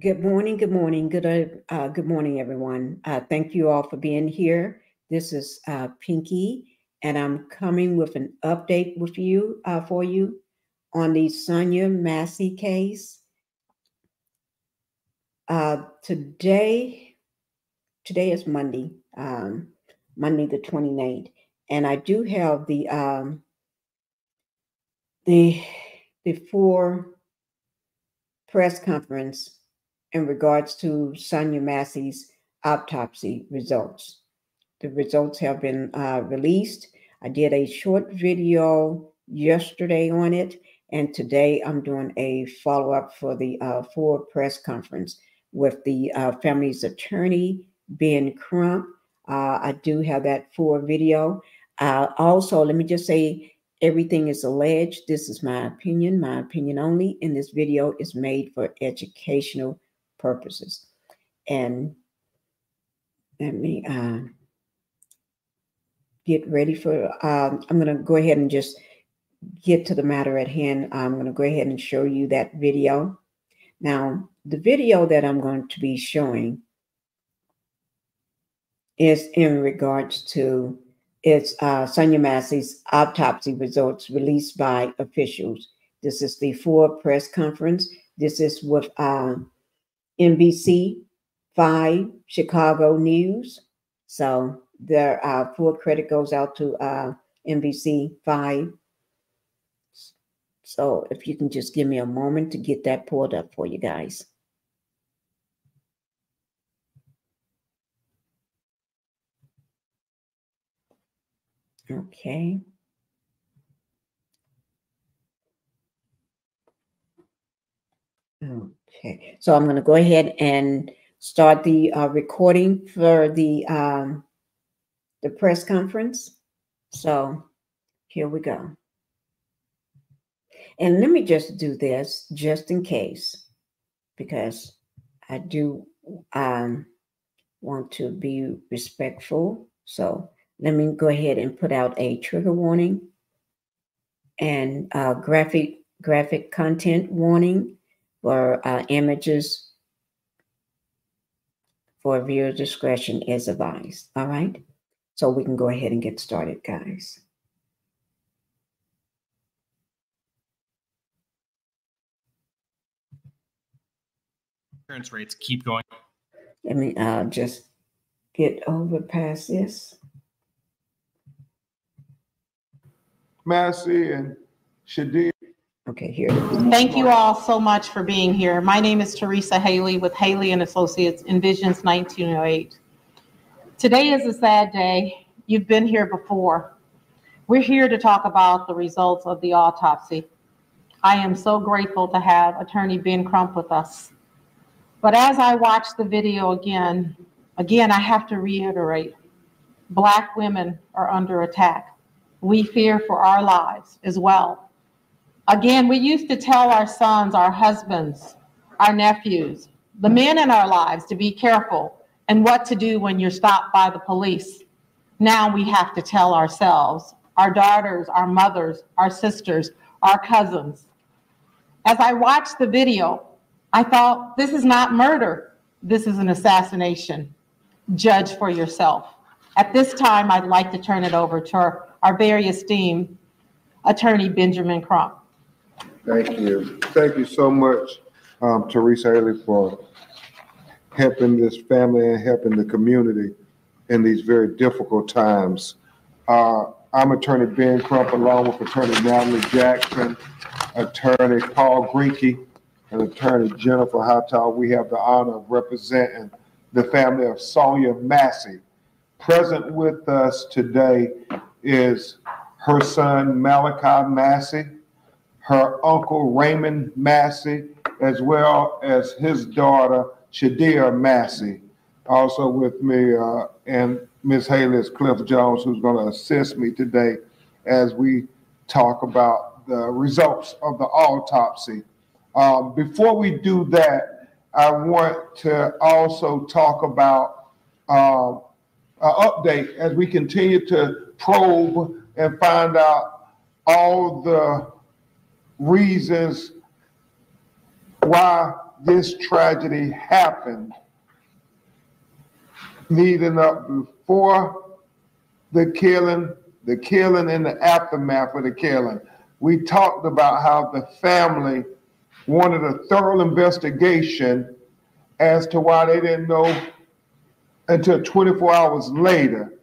Good morning, good morning, everyone. Thank you all for being here. This is Pinkie, and I'm coming with an update with you for you on the Sonya Massey case. Today is Monday, Monday the 29th, and I do have the full press conference in regards to Sonya Massey's autopsy results. The results have been released. I did a short video yesterday on it, and today I'm doing a follow-up for the full press conference with the family's attorney, Ben Crump. I do have that full video. Also, let me just say, everything is alleged. This is my opinion only, and this video is made for educational purposes. And let me get ready for, I'm going to go ahead and just get to the matter at hand. I'm going to go ahead and show you that video. Now, the video that I'm going to be showing is in regards to Sonya Massey's autopsy results released by officials. This is the full press conference. This is with NBC 5 Chicago News. So their full credit goes out to NBC 5. So if you can just give me a moment to get that pulled up for you guys. Okay. Okay, so I'm going to go ahead and start the recording for the press conference. So here we go. And let me just do this just in case, because I do want to be respectful. So let me go ahead and put out a trigger warning and graphic content warning for images. For viewer discretion is advised. All right. So we can go ahead and get started, guys. Insurance rates keep going. Let me just get over past this. Massey and Shadia. Okay, here it is. Thank you all so much for being here. My name is Teresa Haley with Haley and Associates Envisions 1908. Today is a sad day. You've been here before. We're here to talk about the results of the autopsy. I am so grateful to have Attorney Ben Crump with us. But as I watch the video again, I have to reiterate, Black women are under attack. We fear for our lives as well. Again, we used to tell our sons, our husbands, our nephews, the men in our lives to be careful and what to do when you're stopped by the police. Now we have to tell ourselves, our daughters, our mothers, our sisters, our cousins. As I watched the video, I thought, this is not murder. This is an assassination. Judge for yourself. At this time, I'd like to turn it over to our very esteemed Attorney Benjamin Crump. Thank you. Thank you so much, Teresa Haley, for helping this family and helping the community in these very difficult times. I'm Attorney Ben Crump, along with Attorney Natalie Jackson, Attorney Paul Pinkie, and Attorney Jennifer Houghton. We have the honor of representing the family of Sonya Massey. Present with us today is her son, Malachi Massey, her uncle, Raymond Massey, as well as his daughter, Shadia Massey. Also with me, and Ms. Haley is Cliff Jones, who's going to assist me today as we talk about the results of the autopsy. Before we do that, I want to also talk about an update as we continue to probe and find out all the reasons why this tragedy happened, leading up before the killing and the aftermath of the killing. We talked about how the family wanted a thorough investigation as to why they didn't know until 24 hours later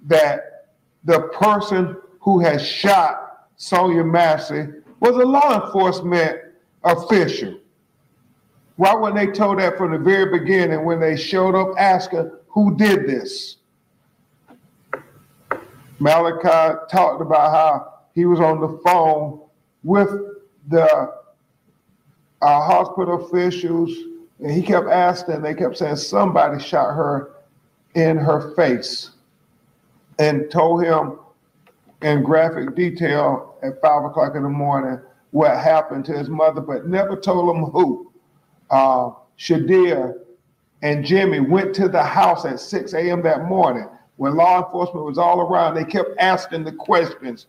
that the person who had shot Sonya Massey was a law enforcement official. Why weren't they told that from the very beginning when they showed up asking who did this? Malachi talked about how he was on the phone with the hospital officials, and he kept asking, they kept saying somebody shot her in her face, and told him in graphic detail at 5 o'clock in the morning what happened to his mother, but never told him who. Shadia and Jimmy went to the house at 6 a.m. that morning when law enforcement was all around. They kept asking the questions.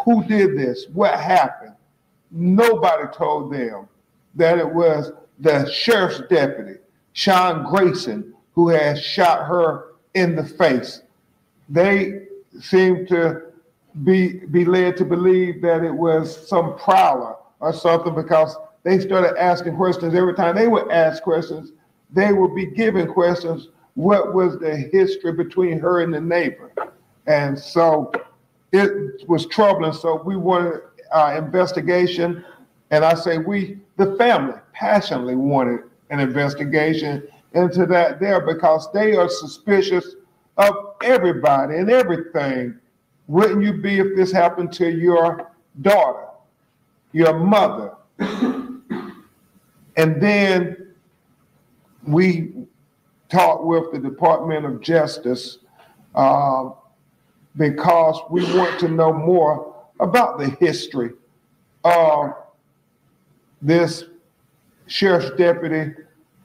Who did this? What happened? Nobody told them that it was the sheriff's deputy, Sean Grayson, who had shot her in the face. They seemed to be led to believe that it was some prowler or something, because they started asking questions. Every time they would ask questions, they would be given questions. What was the history between her and the neighbor? And so it was troubling. So we wanted investigation. And I say we, the family, passionately wanted an investigation into that there, because they are suspicious of everybody and everything. Wouldn't you be if this happened to your daughter, your mother? And then we talked with the Department of Justice because we want to know more about the history of this sheriff's deputy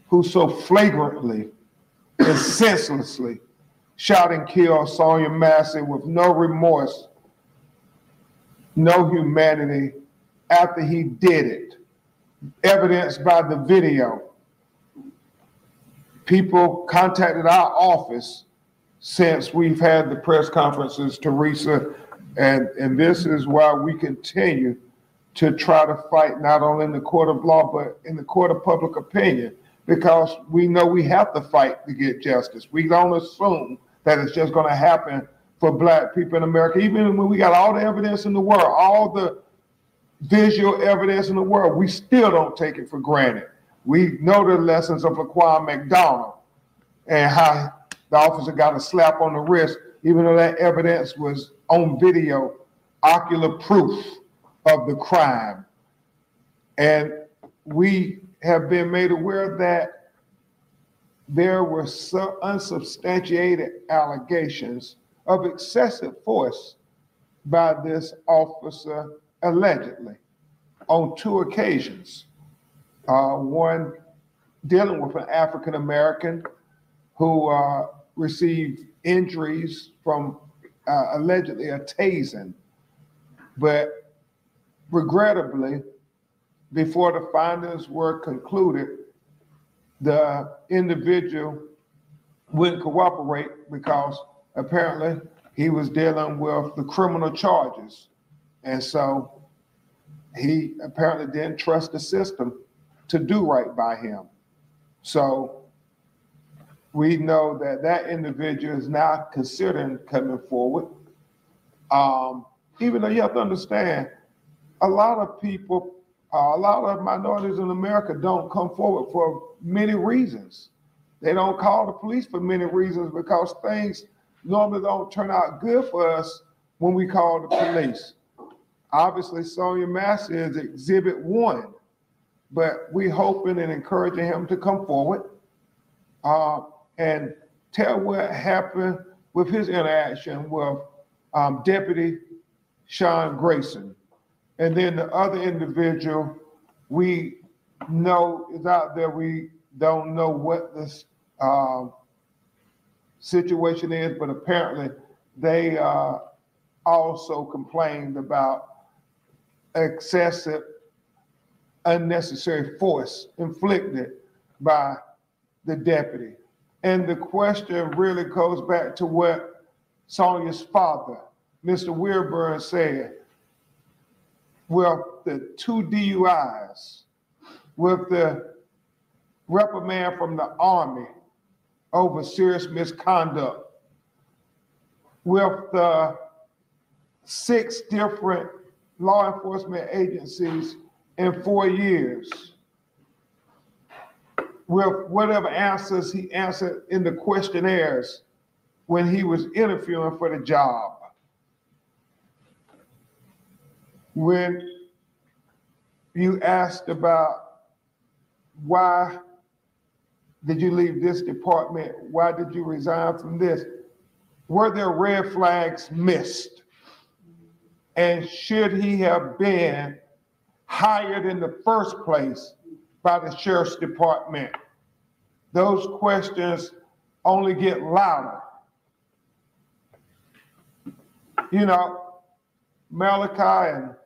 who so flagrantly and senselessly shot and killed Sonya Massey with no remorse, no humanity after he did it, evidenced by the video. People contacted our office since we've had the press conferences, Teresa, and this is why we continue to try to fight not only in the court of law, but in the court of public opinion, because we know we have to fight to get justice. We don't assume that it's just going to happen for Black people in America, even when we got all the evidence in the world, all the visual evidence in the world, we still don't take it for granted. We know the lessons of Laquan McDonald and how the officer got a slap on the wrist, even though that evidence was on video, ocular proof of the crime. And we have been made aware that there were some unsubstantiated allegations of excessive force by this officer allegedly on 2 occasions. One dealing with an African American who received injuries from allegedly a tasing, but regrettably, before the findings were concluded, the individual wouldn't cooperate because apparently he was dealing with the criminal charges. And so he apparently didn't trust the system to do right by him. So we know that that individual is now considering coming forward. Even though you have to understand, a lot of people, a lot of minorities in America don't come forward for many reasons. They don't call the police for many reasons because things normally don't turn out good for us when we call the police. Obviously, Sonya Massey is exhibit 1, but we're hoping and encouraging him to come forward and tell what happened with his interaction with Deputy Sean Grayson. And then the other individual we know is out there. We don't know what this situation is, but apparently they also complained about excessive unnecessary force inflicted by the deputy. And the question really goes back to what Sonya's father, Mr. Weirburn, said. With the 2 DUIs, with the reprimand from the Army over serious misconduct, with the 6 different law enforcement agencies in 4 years, with whatever answers he answered in the questionnaires when he was interviewing for the job. When you asked about why did you leave this department, why did you resign from this, were there red flags missed? And should he have been hired in the first place by the sheriff's department? Those questions only get louder. You know, Malachi and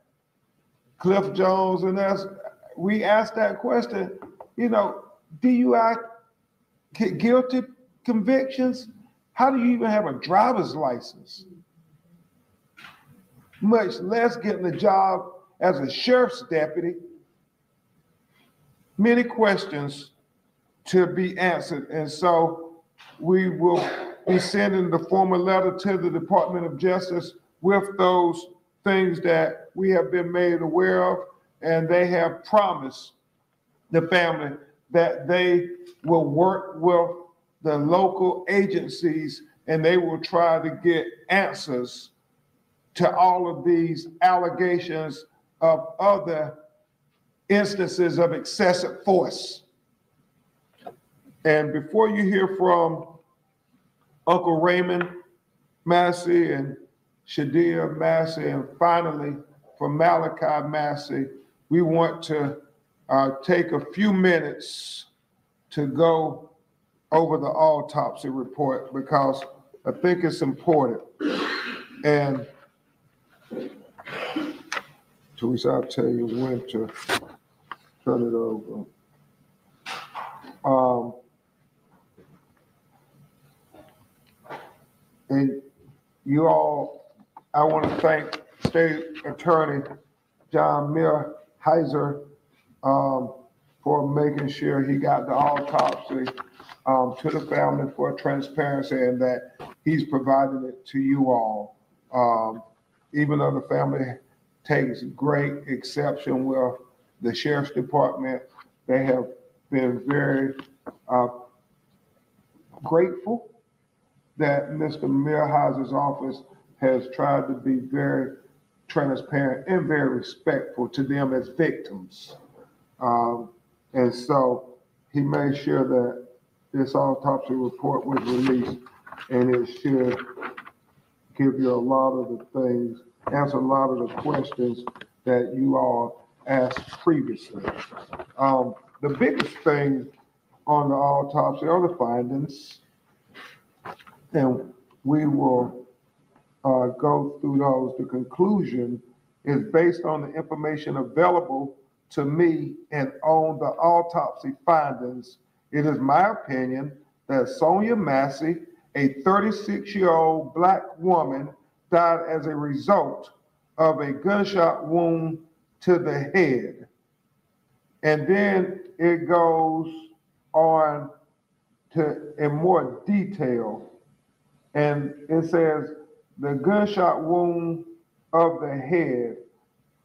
Cliff Jones and us, we asked that question, you know, DUI guilty convictions? How do you even have a driver's license? Much less getting a job as a sheriff's deputy. Many questions to be answered. And so we will be sending the formal letter to the Department of Justice with those things that we have been made aware of, and they have promised the family that they will work with the local agencies and they will try to get answers to all of these allegations of other instances of excessive force. And before you hear from Uncle Raymond Massey and Shadia Massey, and finally from Malachi Massey, we want to take a few minutes to go over the autopsy report because I think it's important. And Teresa, I'll tell you when to turn it over. And you all, I want to thank State Attorney John Millhiser for making sure he got the autopsy to the family for transparency and that he's providing it to you all. Even though the family takes great exception with the Sheriff's Department, they have been very grateful that Mr. Millhiser's office has tried to be very transparent and very respectful to them as victims. And so he made sure that this autopsy report was released, and it should give you a lot of the things, answer a lot of the questions that you all asked previously. The biggest thing on the autopsy are the findings, and we will go through those. The conclusion is based on the information available to me and on the autopsy findings. It is my opinion that Sonya Massey, a 36-year-old Black woman, died as a result of a gunshot wound to the head. And then it goes on to in more detail. And it says the gunshot wound of the head,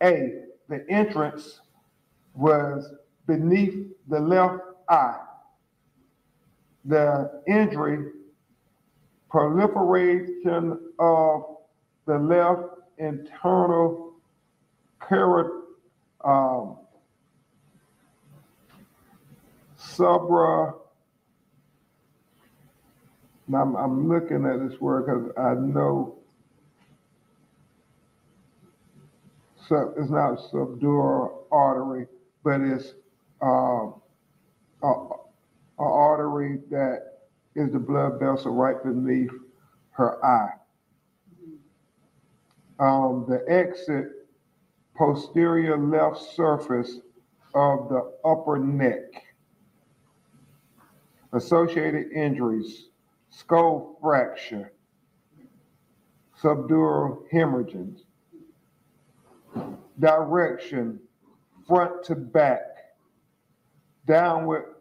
the entrance was beneath the left eye. The injury, proliferation of the left internal subra. Now I'm looking at this word because I know it's not subdural artery, but it's an artery that is the blood vessel right beneath her eye. The exit posterior left surface of the upper neck. Associated injuries, skull fracture, subdural hemorrhaging, direction, front to back, downward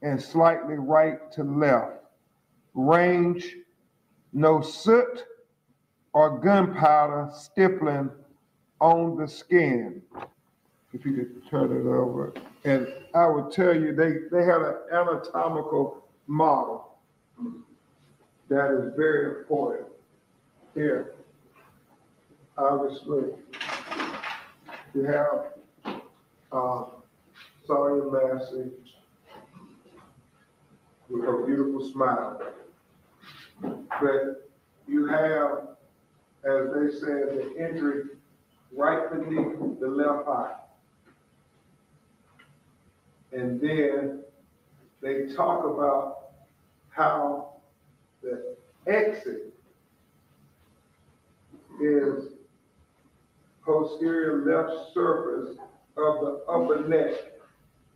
and slightly right to left, range, no soot or gunpowder stippling on the skin. If you could turn it over. And I would tell you, they had an anatomical model that is very important. Here, obviously, you have Sonya Massey with her beautiful smile. But you have, as they said, the injury right beneath the left eye. And then they talk about how the exit is posterior left surface of the upper neck,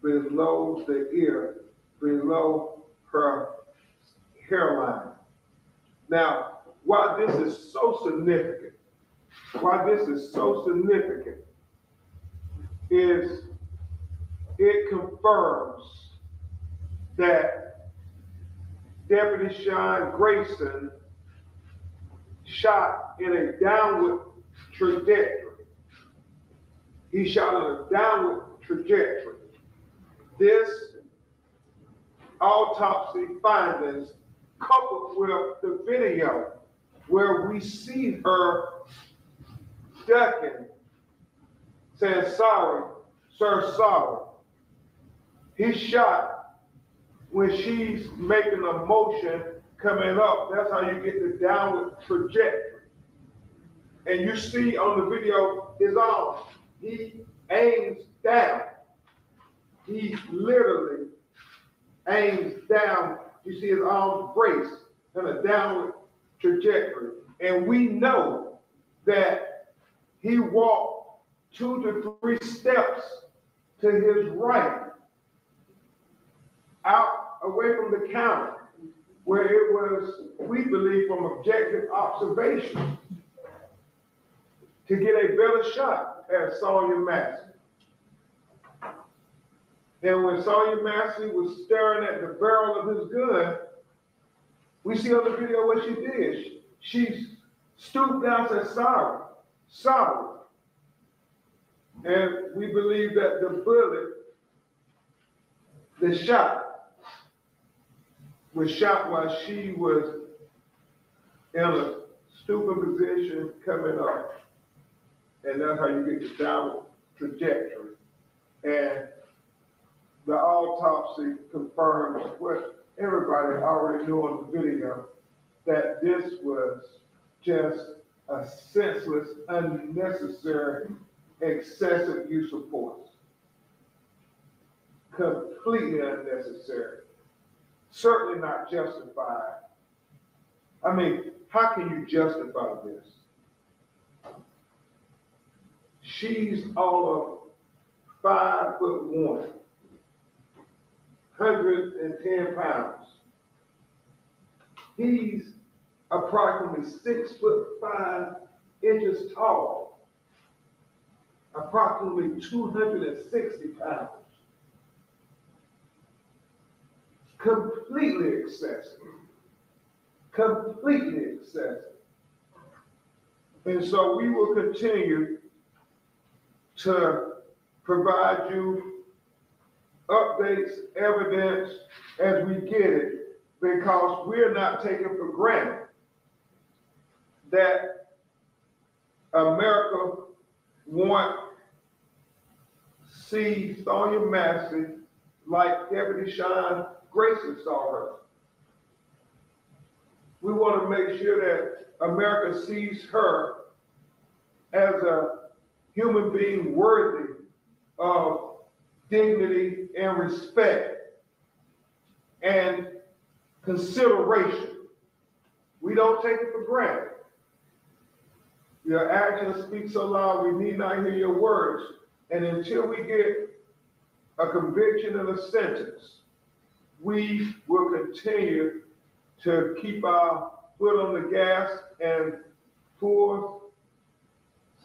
below the ear, below her hairline. Now, why this is so significant, is it confirms that Deputy Sean Grayson shot in a downward trajectory. He shot in a downward trajectory. This autopsy findings, coupled with the video where we see her ducking, saying, "Sorry, sir, sorry." He shot when she's making a motion coming up. That's how you get the downward trajectory. And you see on the video his arm, he aims down. He literally aims down. You see his arms braced in a downward trajectory. And we know that he walked 2 to 3 steps to his right, out away from the counter, where it was, we believe, from objective observation, to get a better shot at Sonya Massey. And when Sonya Massey was staring at the barrel of his gun, we see on the video what she did. She stooped down and said, "Sorry, sorry." And we believe that the bullet, the shot, was shot while she was in a stooping position coming up. And that's how you get the downward trajectory. And the autopsy confirms what everybody already knew on the video, that this was just a senseless, unnecessary, excessive use of force. Completely unnecessary. Certainly not justified. I mean, how can you justify this? She's all of 5'1", 110 pounds. He's approximately 6'5" tall, approximately 260 pounds. Completely excessive. Completely excessive. And so we will continue to provide you updates, evidence as we get it, because we're not taking for granted that America won't see Sonya Massey like Deputy Sean Grayson saw her. We want to make sure that America sees her as a human being worthy of dignity and respect and consideration. We don't take it for granted. Your actions speak so loud, we need not hear your words. And until we get a conviction and a sentence, we will continue to keep our foot on the gas and full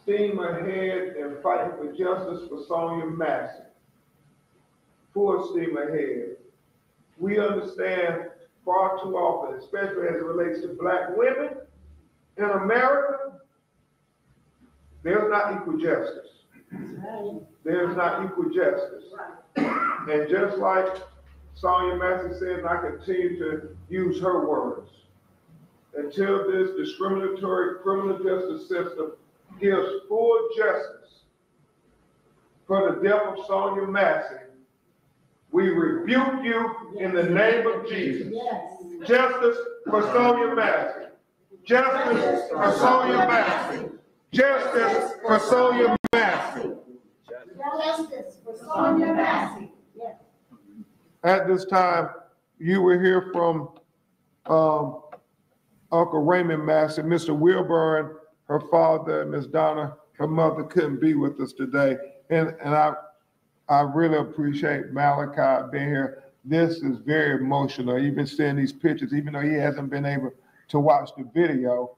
steam ahead and fighting for justice for Sonya Massey. Full steam ahead. We understand far too often, especially as it relates to Black women in America, there's not equal justice. There's not equal justice. And just like Sonya Massey said, and I continue to use her words, until this discriminatory criminal justice system gives full justice for the death of Sonya Massey, we rebuke you in the name of Jesus. Justice for Sonya Massey. Justice for Sonya Massey. Justice for Sonya Massey. Justice for Sonya Massey. At this time, you will hear from Uncle Raymond Massey, Mr. Wilburn, her father, and Miss Donna, her mother couldn't be with us today. And I really appreciate Malachi being here. This is very emotional. Even seeing these pictures, even though he hasn't been able to watch the video,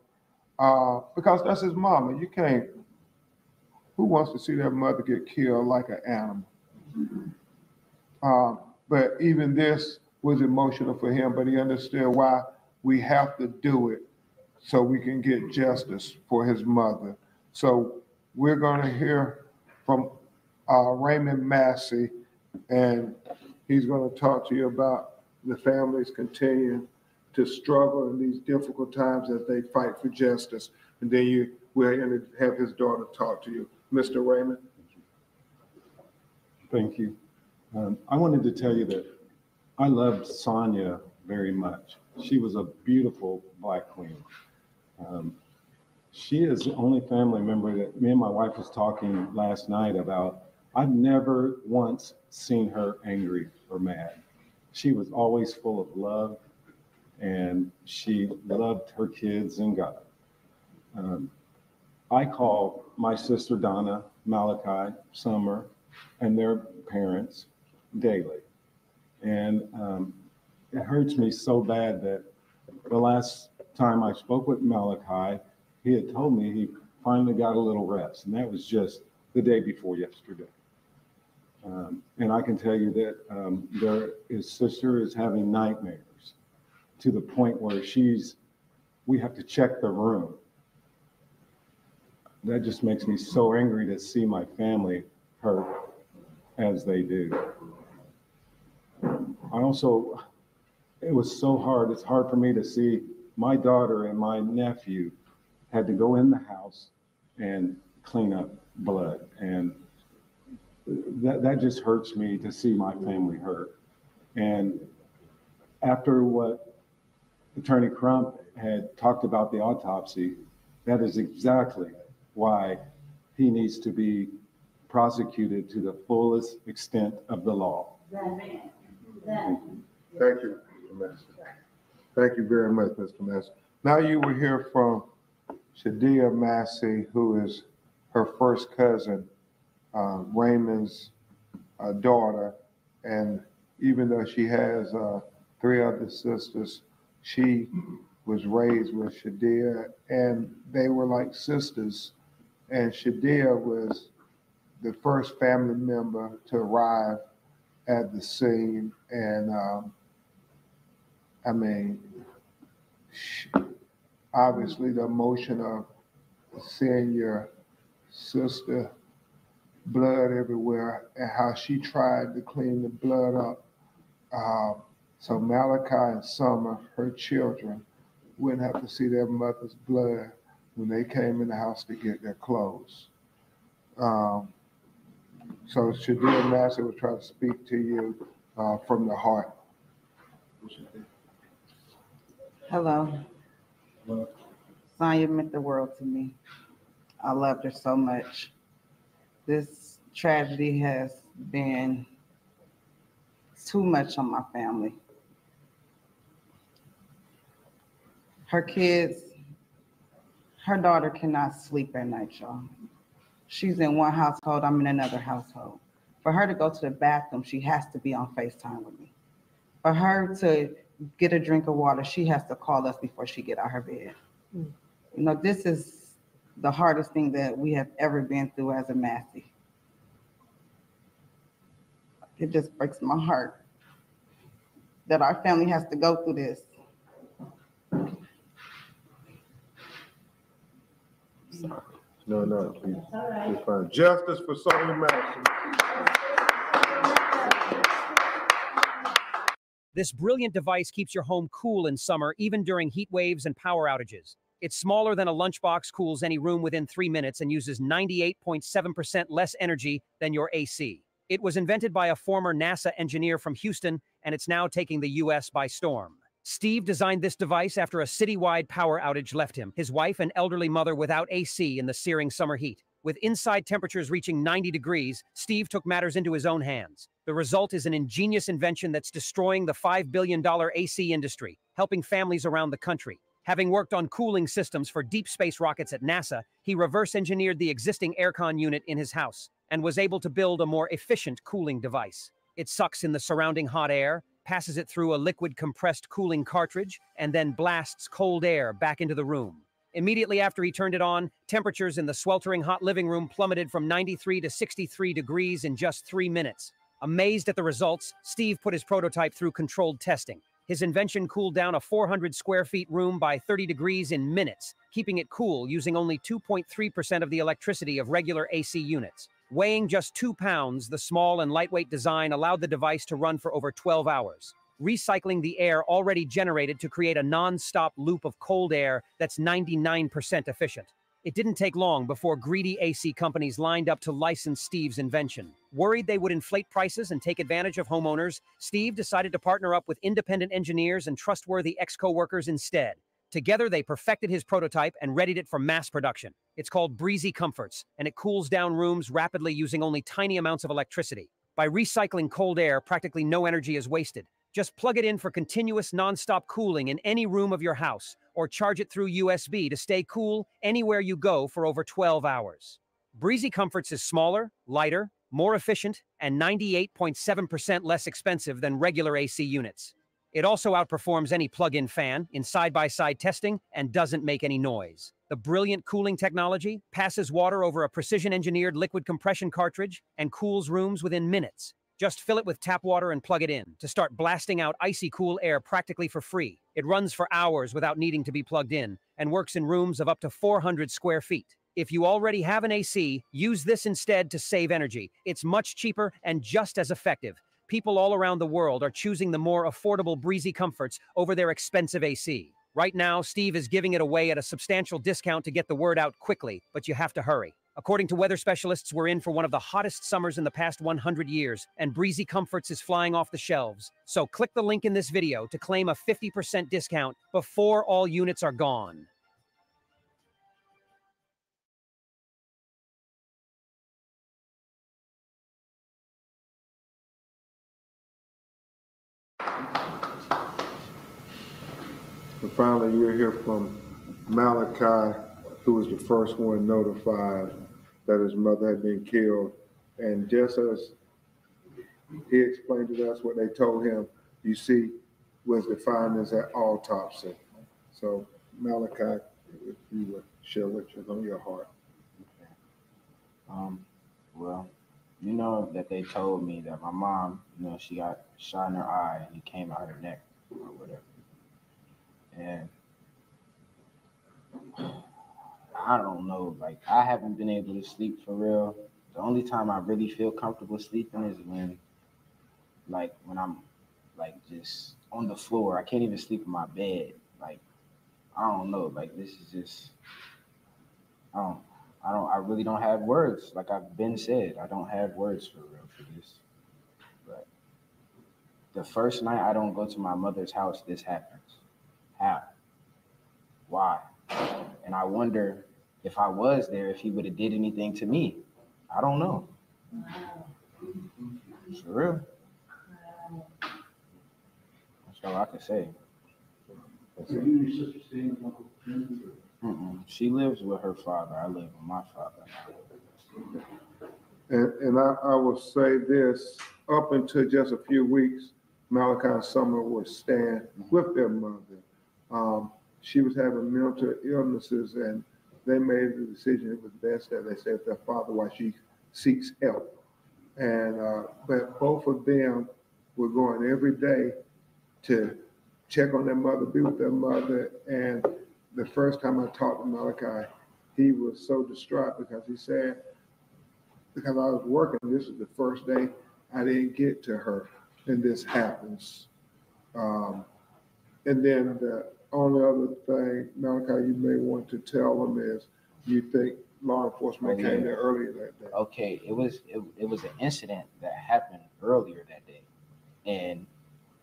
because that's his mama. You can't, who wants to see their mother get killed like an animal? But even this was emotional for him, but he understood why we have to do it so we can get justice for his mother. So we're going to hear from Raymond Massey, and he's going to talk to you about the families continuing to struggle in these difficult times as they fight for justice. And then we'll have his daughter talk to you. Mr. Raymond. Thank you. I wanted to tell you that I loved Sonya very much. She was a beautiful Black queen. She is the only family member that me and my wife was talking last night about. I've never once seen her angry or mad. She was always full of love, and she loved her kids and God. I call my sister Donna, Malachi, Summer, and their parents daily. And it hurts me so bad that the last time I spoke with Malachi, he had told me he finally got a little rest, and that was just the day before yesterday. And I can tell you that his sister is having nightmares to the point where we have to check the room. That just makes me so angry to see my family hurt as they do. It was so hard. It's hard for me to see my daughter and my nephew had to go in the house and clean up blood. And that just hurts me to see my family hurt. And after what Attorney Crump had talked about the autopsy, that is exactly why he needs to be prosecuted to the fullest extent of the law. Thank you, Mr. Massey. Thank you very much, Mr. Massey. Now you will hear from Shadia Massey, who is her first cousin, Raymond's daughter. And even though she has 3 other sisters, she was raised with Shadia, and they were like sisters. And Shadia was the first family member to arrive at the scene. And obviously the emotion of seeing your sister blood everywhere and how she tried to clean the blood up. So Malachi and Summer, her children, wouldn't have to see their mother's blood when they came in the house to get their clothes. So Shadia Massey will try to speak to you from the heart. Hello. Sonya meant the world to me. I loved her so much. This tragedy has been too much on my family. Her kids, her daughter cannot sleep at night, y'all. She's in one household, I'm in another household. For her to go to the bathroom, she has to be on FaceTime with me. For her to get a drink of water, she has to call us before she get out her bed. You know, this is the hardest thing that we have ever been through as a Massey. It just breaks my heart that our family has to go through this. No, it's fine. Justice for Sonya Massey. This brilliant device keeps your home cool in summer, even during heat waves and power outages. It's smaller than a lunchbox, cools any room within 3 minutes, and uses 98.7% less energy than your AC. It was invented by a former NASA engineer from Houston, and it's now taking the US by storm. Steve designed this device after a citywide power outage left him, his wife and elderly mother without AC in the searing summer heat. With inside temperatures reaching 90 degrees, Steve took matters into his own hands. The result is an ingenious invention that's destroying the $5 billion AC industry, helping families around the country. Having worked on cooling systems for deep space rockets at NASA, he reverse-engineered the existing aircon unit in his house and was able to build a more efficient cooling device. It sucks in the surrounding hot air, passes it through a liquid compressed cooling cartridge, and then blasts cold air back into the room. Immediately after he turned it on, temperatures in the sweltering hot living room plummeted from 93 to 63 degrees in just 3 minutes. Amazed at the results, Steve put his prototype through controlled testing. His invention cooled down a 400 square feet room by 30 degrees in minutes, keeping it cool using only 2.3% of the electricity of regular AC units. Weighing just 2 pounds, the small and lightweight design allowed the device to run for over 12 hours, recycling the air already generated to create a non-stop loop of cold air that's 99% efficient. It didn't take long before greedy AC companies lined up to license Steve's invention. Worried they would inflate prices and take advantage of homeowners, Steve decided to partner up with independent engineers and trustworthy ex-coworkers instead. Together, they perfected his prototype and readied it for mass production. It's called Breezy Comforts, and it cools down rooms rapidly using only tiny amounts of electricity. By recycling cold air, practically no energy is wasted. Just plug it in for continuous non-stop cooling in any room of your house, or charge it through USB to stay cool anywhere you go for over 12 hours. Breezy Comforts is smaller, lighter, more efficient, and 98.7% less expensive than regular AC units. It also outperforms any plug-in fan in side-by-side testing and doesn't make any noise. The brilliant cooling technology passes water over a precision-engineered liquid compression cartridge and cools rooms within minutes. Just fill it with tap water and plug it in to start blasting out icy cool air practically for free. It runs for hours without needing to be plugged in and works in rooms of up to 400 square feet. If you already have an AC, use this instead to save energy. It's much cheaper and just as effective. People all around the world are choosing the more affordable Breezy Comforts over their expensive AC. Right now, Steve is giving it away at a substantial discount to get the word out quickly, but you have to hurry. According to weather specialists, we're in for one of the hottest summers in the past 100 years, and Breezy Comforts is flying off the shelves. So click the link in this video to claim a 50% discount before all units are gone. And finally, you'll hear from Malachi, who was the first one notified that his mother had been killed. And just as he explained to us what they told him, you see, was the findings at autopsy. So Malachi, if you would share what's on your heart. Well, you know that they told me that my mom, you know, she got shot in her eye and it came out her neck or whatever. And I don't know, like I haven't been able to sleep for real. The only time I really feel comfortable sleeping is when I'm like just on the floor. I can't even sleep in my bed. Like, I don't know, like this is just, I really don't have words. Like I've been said, I don't have words for real for this. But the first night I don't go to my mother's house, this happens. How? Why? And I wonder if I was there, if he would have did anything to me. I don't know. For real. That's all I can say. She lives with her father. I live with my father. And I will say this, up until just a few weeks, Malachi and Summer would stand with their mother. She was having mental illnesses, and they made the decision it was best that they said their father while she seeks help. And but both of them were going every day to check on their mother, be with their mother. And the first time I talked to Malachi, he was so distraught because he said, because I was working, this is the first day I didn't get to her, and this happens. And then the only other thing, Malachi, you may want to tell them is you think law enforcement came there earlier that day. Okay, it was an incident that happened earlier that day, and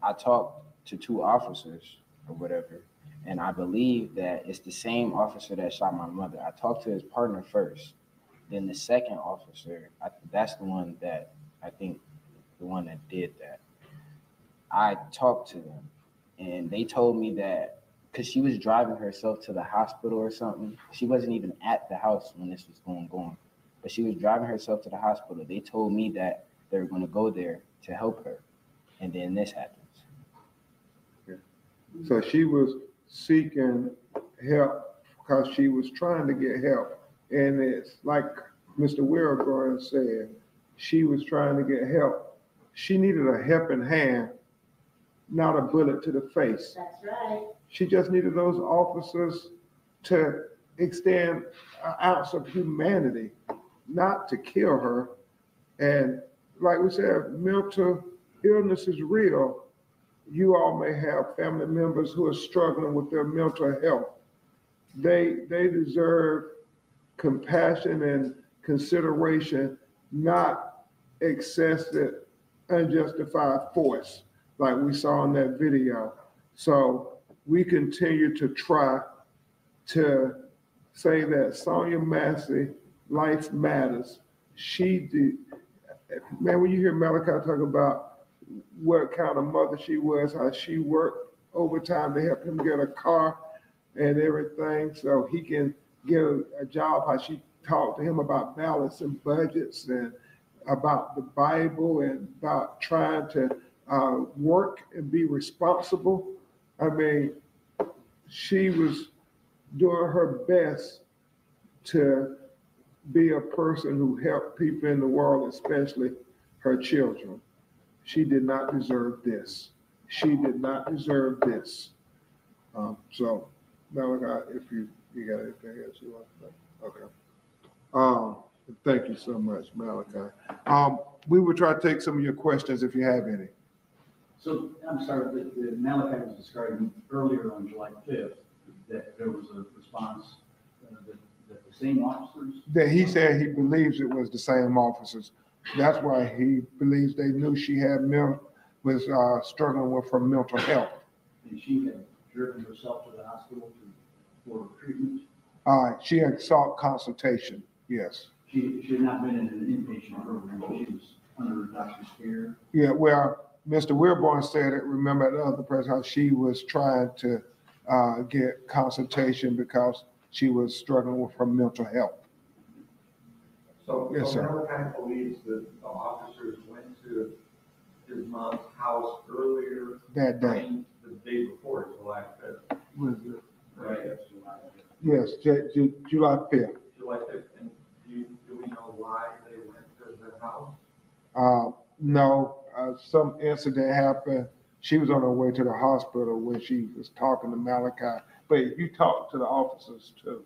I talked to 2 officers or whatever, and I believe that it's the same officer that shot my mother. I talked to his partner first, then the second officer, that's the one that I think the one that did that. I talked to them, and they told me that because she was driving herself to the hospital or something. She wasn't even at the house when this was going on, but she was driving herself to the hospital. They told me that they were going to go there to help her, and then this happens. So she was seeking help because she was trying to get help. And it's like Mr. Wilburn said, she was trying to get help. She needed a helping hand, not a bullet to the face. That's right. She just needed those officers to extend an ounce of humanity, not to kill her. And like we said, mental illness is real. You all may have family members who are struggling with their mental health. They deserve compassion and consideration, not excessive, unjustified force like we saw in that video. So we continue to try to say that Sonya Massey, life matters. She did, man, when you hear Malachi talk about what kind of mother she was, how she worked overtime to help him get a car and everything so he can get a job, how she talked to him about balancing budgets and about the Bible and about trying to work and be responsible. I mean, she was doing her best to be a person who helped people in the world, especially her children. She did not deserve this. She did not deserve this. So, Malachi, if you got anything else you want to say? Okay. Thank you so much, Malachi. We will try to take some of your questions if you have any. So, I'm sorry, the Malachi was describing earlier on July 5th that there was a response that the same officers? That he said he believes it was the same officers. That's why he believes they knew she had was struggling with her mental health. And she had driven herself to the hospital for treatment? She had sought consultation, yes. She had not been in an inpatient program, but she was under a doctor's care? Yeah, well, Mr. Wilborn said it, remember at the other press how she was trying to get consultation because she was struggling with her mental health. So, yes, sir. Malachi believes that the officers went to his mom's house earlier That day. The day before July 5th. Was it? Right. Yes, July 5th. July 5th. And do we know why they went to the house? No, some incident happened. She was on her way to the hospital when she was talking to Malachi. But you talked to the officers too.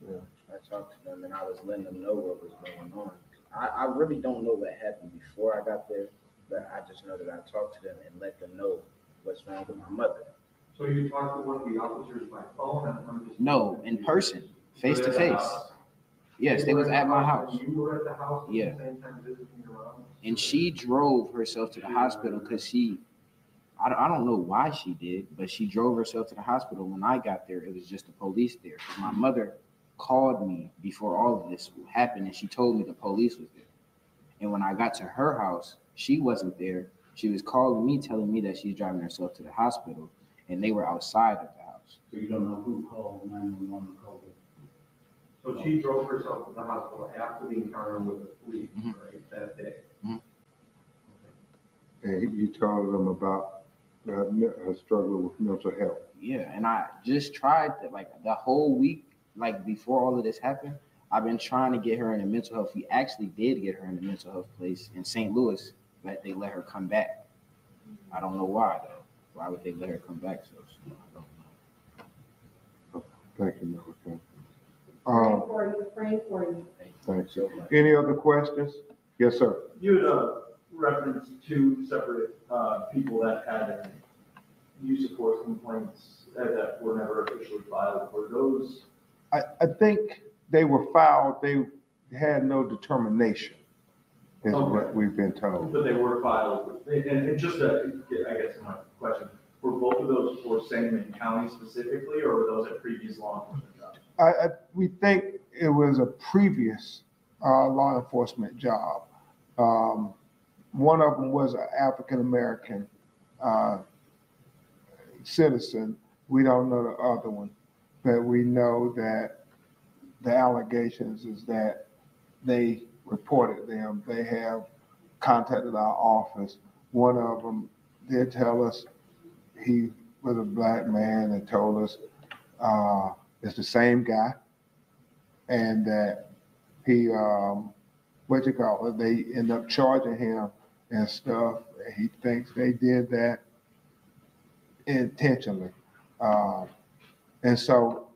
Yeah, I talked to them and I was letting them know what was going on. I really don't know what happened before I got there, but I just know that I talked to them and let them know what's wrong with my mother. So you talked to one of the officers by phone? No, in person, face to face. Yes, they was at my house. You were at the house at yeah. the same time visiting your mom? And she drove herself to the hospital because I don't know why she did, but she drove herself to the hospital. When I got there, it was just the police there. My mother called me before all of this happened, and she told me the police was there. And when I got to her house, she wasn't there. She was calling me, telling me that she's driving herself to the hospital, and they were outside of the house. So you don't know who called 911 called So she drove herself to the hospital after the encounter with the police, right, that day? And you told them about her struggle with mental health. Yeah, and I just tried to, like, the whole week, like before all of this happened, I've been trying to get her in a mental health. We actually did get her in a mental health place in St. Louis, but they let her come back. I don't know why though. Why would they let her come back so soon? I don't know. Thank you, Malachi. Praying for you. Thanks. Any other questions? Yes, sir. You had referenced two separate people that had use of force complaints that were never officially filed. Were those? I think they were filed. They had no determination, is what we've been told. But they were filed. And just I guess my question, were both of those for Sangamon County specifically, or were those at previous law enforcement jobs? We think it was a previous law enforcement job. One of them was an African-American citizen. We don't know the other one, but we know that the allegations is that they reported them. They have contacted our office. One of them did tell us he was a black man and told us it's the same guy, and that he, they end up charging him and stuff. He thinks they did that intentionally. And so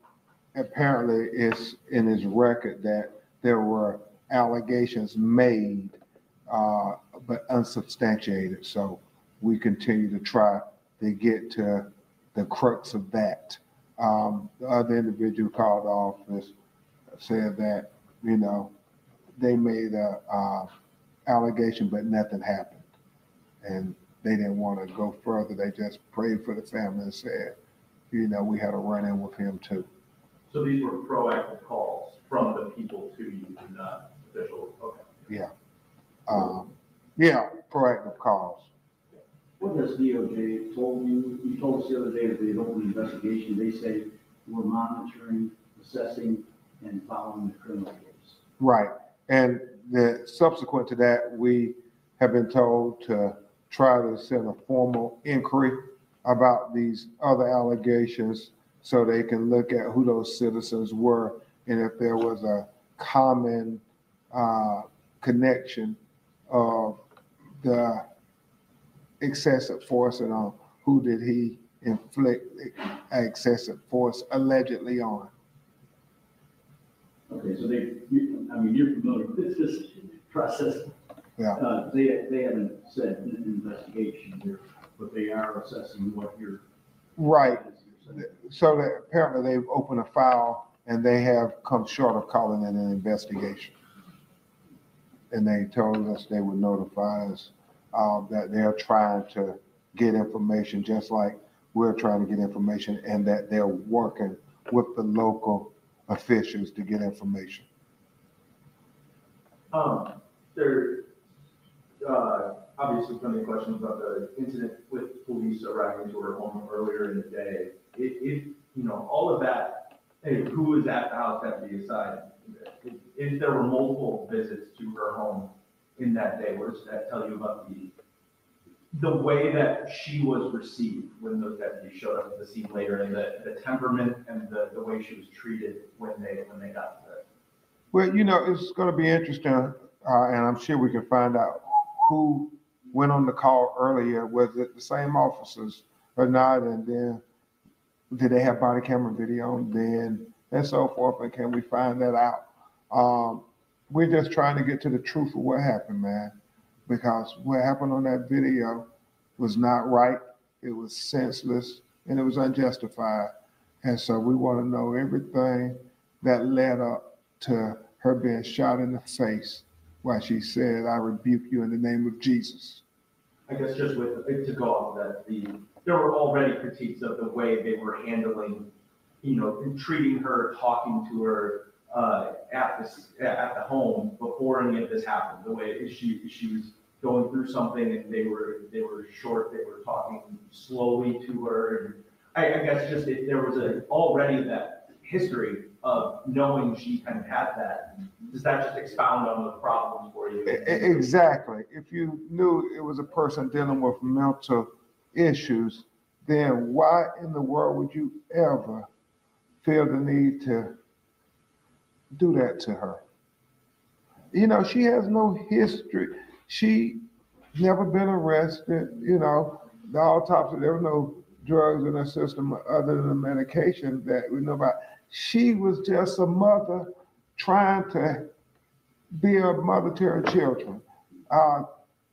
apparently it's in his record that there were allegations made, but unsubstantiated. So we continue to try to get to the crux of that. The other individual called the office said that, they made a allegation, but nothing happened. And they didn't want to go further. They just prayed for the family and said, we had a run-in with him too. So these were proactive calls from the people to you, not official. Okay. Yeah. Yeah, proactive calls. What has DOJ told you? You told us the other day that they opened an investigation. They say we're monitoring, assessing, and following the criminal case. Right. And subsequent to that, we have been told to try to send a formal inquiry about these other allegations so they can look at who those citizens were and if there was a common connection of the excessive force and on who did he inflict excessive force allegedly on. Okay, so you're familiar with this process. Yeah. They haven't said an investigation here, but they are assessing what you're. Right. So that apparently they've opened a file and they have come short of calling it an investigation. And they told us they would notify us that they're trying to get information just like we're trying to get information, and that they're working with the local officials to get information. There obviously plenty of questions about the incident with police arriving to her home earlier in the day. All of that, hey, who was at the house deputy aside? If there were multiple visits to her home in that day, what does that tell you about the way that she was received when those deputies showed up at the scene later, and the temperament and the way she was treated when they got there? Well, it's going to be interesting, and I'm sure we can find out who went on the call earlier. Was it the same officers or not? And then did they have body camera video? And so forth. And can we find that out? We're just trying to get to the truth of what happened, man, because what happened on that video was not right. It was senseless and it was unjustified. And so we want to know everything that led up to her being shot in the face while she said, "I rebuke you in the name of Jesus." I guess just to go off that, there were already critiques of the way they were handling, treating her, talking to her at the home before any of this happened. The way she was going through something and they were short, they were talking slowly to her. And I guess just there was already that history of knowing she kind of had that, does that just expound on the problems for you? Exactly. If you knew it was a person dealing with mental issues, then why in the world would you ever feel the need to do that to her? You know, she has no history. She never been arrested. You know, the autopsy, there were no drugs in her system other than the medication that we know about. She was just a mother trying to be a mother to her children.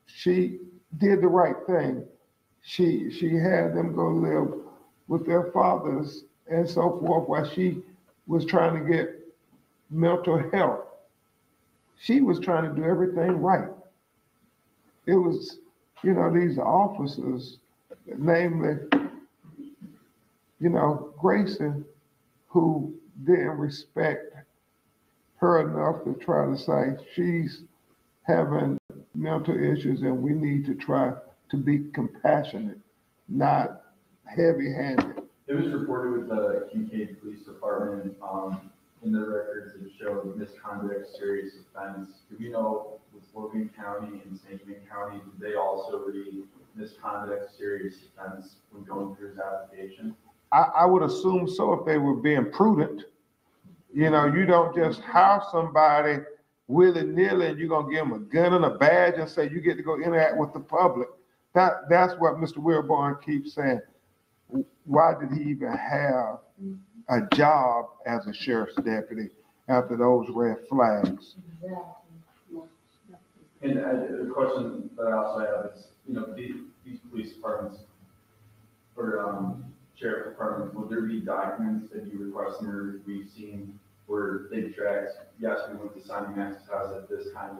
She did the right thing. She had them go live with their fathers and so forth while she was trying to get mental health. She was trying to do everything right. It was, you know, these officers, namely, you know, Grayson, who didn't respect her enough to try to say she's having mental issues and we need to try to be compassionate, not heavy-handed. It was reported with the Kincaid Police Department, in their records it showed misconduct, serious offense. Do we know with Logan County and St. John County, did they also read misconduct, serious offense when going through his application? I would assume so if they were being prudent. You know, you don't just hire somebody willy-nilly and you're gonna give them a gun and a badge and say you get to go interact with the public. That's what Mr. Wilborn keeps saying. Why did he even have a job as a sheriff's deputy after those red flags? And the question that I also have is, you know, these police departments or sheriff departments, will there be documents that you request or we've seen where they tracked, yes, we went to Sonya Massey's house at this time,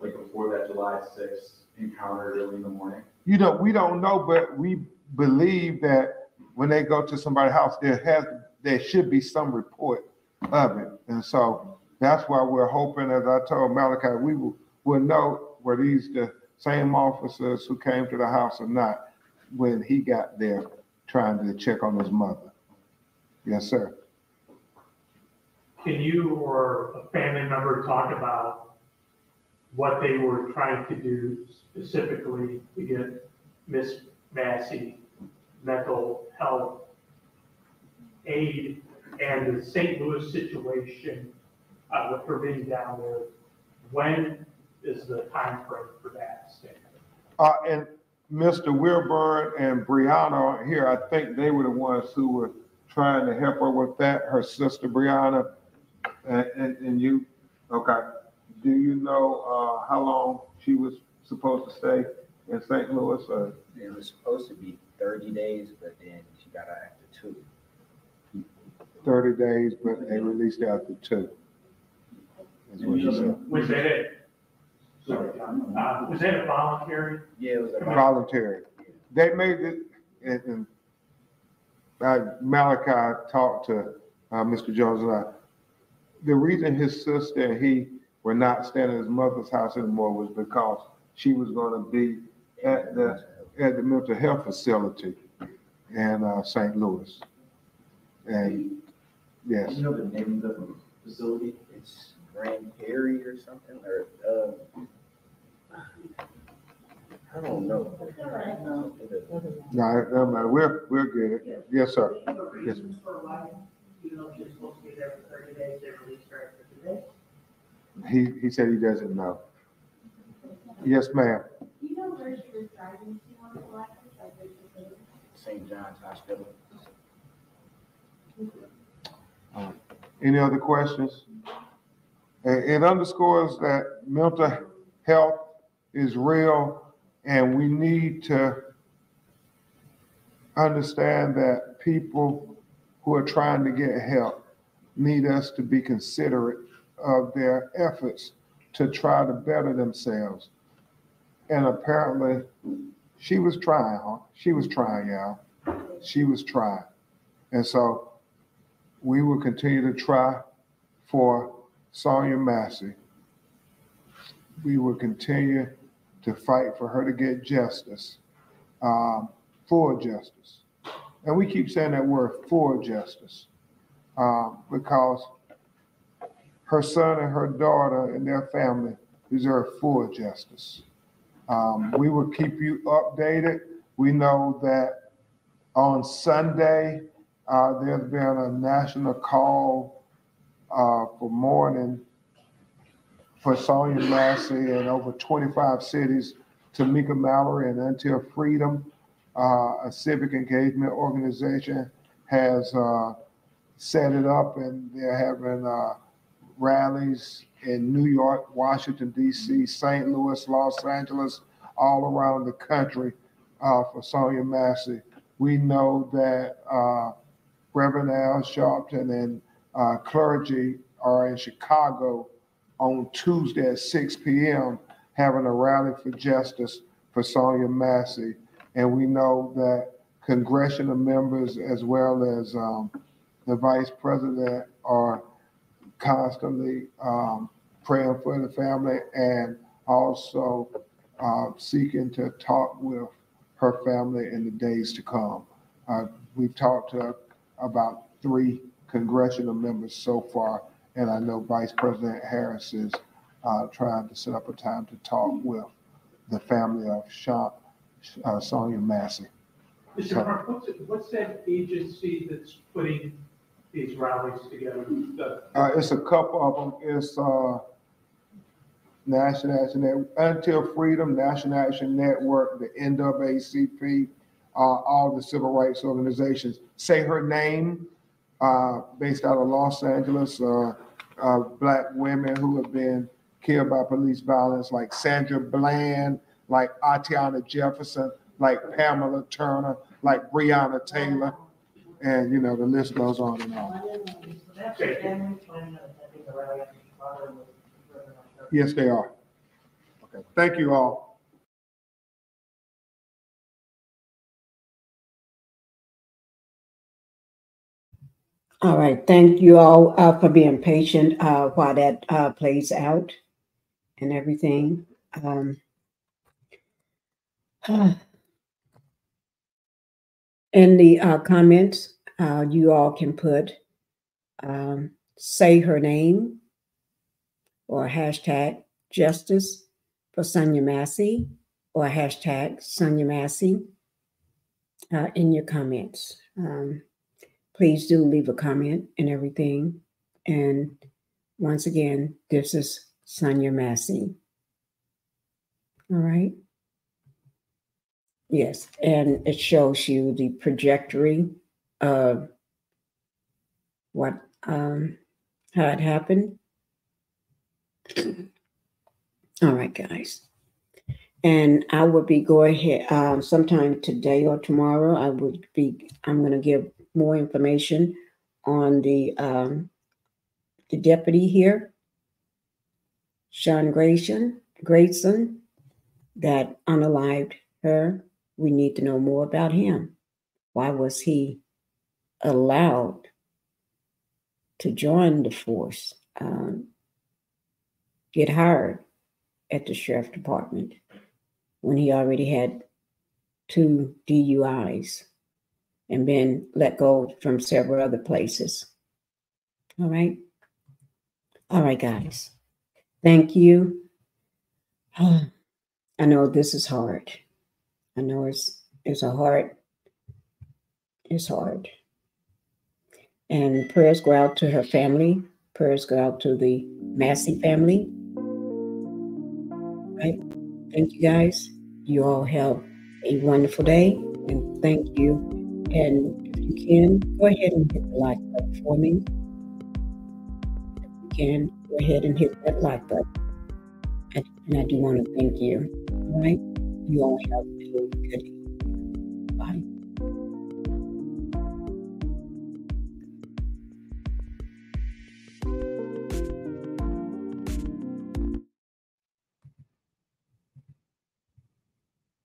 like before that July 6th encounter early in the morning? You know, we don't know, but we believe that when they go to somebody's house, there should be some report of it. And so that's why we're hoping, as I told Malachi, we will know were these the same officers who came to the house or not when he got there trying to check on his mother. Yes, sir. Can you or a family member talk about what they were trying to do specifically to get Miss Massey mental health aid and the St. Louis situation with her being down there? When is the time frame for that? And Mr. Wilburn and Brianna are here. I think they were the ones who were trying to help her with that. Her sister Brianna and you. Okay. Do you know how long she was supposed to stay in St. Louis? It was supposed to be 30 days, but then she got out after 2. 30 days, but they released after 2. Is what she said. Was that it? Was that a voluntary? Yeah, it was a voluntary. They made it, and Malachi talked to Mr. Jones and I. The reason his sister and he were not staying at his mother's house anymore was because she was going to be at the mental health facility in St. Louis. And yes. You know the name of the facility? It's Grand Prairie or something, or I don't know. No, we're good. Yes, sir. Yes. He said he doesn't know. Yes, ma'am. You know where she was driving to on the license? St. John's Hospital. Any other questions? It underscores that mental health is real, and we need to understand that people who are trying to get help need us to be considerate of their efforts to try to better themselves. And apparently, she was trying, huh? She was trying, y'all. She was trying. And so we will continue to try for Sonya Massey. We will continue to fight for her to get justice, full justice. And we keep saying that word, full justice. because her son and her daughter and their family deserve full justice. We will keep you updated. We know that on Sunday, there's been a national call for mourning for Sonya Massey in over 25 cities. Tamika Mallory and Until Freedom, a civic engagement organization, has set it up, and they're having rallies in New York, Washington, D.C., St. Louis, Los Angeles, all around the country for Sonya Massey. We know that Reverend Al Sharpton and clergy are in Chicago on Tuesday at 6 p.m. having a rally for justice for Sonya Massey. And we know that congressional members as well as the vice president are constantly praying for the family and also seeking to talk with her family in the days to come. We've talked to about 3 congressional members so far, and I know Vice President Harris is trying to set up a time to talk with the family of Sonya Massey. Mr. Mark, what's that agency that's putting these rallies together? It's a couple of them. It's National Action Network, Until Freedom, National Action Network, the NAACP, all the civil rights organizations. Say Her Name, based out of Los Angeles, Black women who have been killed by police violence, like Sandra Bland, like Atiana Jefferson, like Pamela Turner, like Breonna Taylor, and you know, the list goes on and on. Yes, they are. Okay, thank you all. All right, thank you all for being patient while that plays out and everything. In the comments, you all can put say her name or hashtag justice for Sonya Massey or hashtag Sonya Massey in your comments. Please do leave a comment and everything. And once again, this is Sonya Massey. All right. Yes, and it shows you the trajectory of what how it happened. All right, guys. And I will be going ahead sometime today or tomorrow. I'm going to give more information on the deputy here, Sean Grayson, that unalived her. We need to know more about him. Why was he allowed to join the force, get hired at the sheriff department when he already had 2 DUIs and been let go from several other places? All right. All right, guys. Thank you. I know this is hard. I know it's hard. And prayers go out to her family. Prayers go out to the Massey family. Right? Thank you, guys. You all have a wonderful day, and thank you. And if you can, go ahead and hit the like button for me. If you can, go ahead and hit that like button. And I do want to thank you. All right? You all have a good day.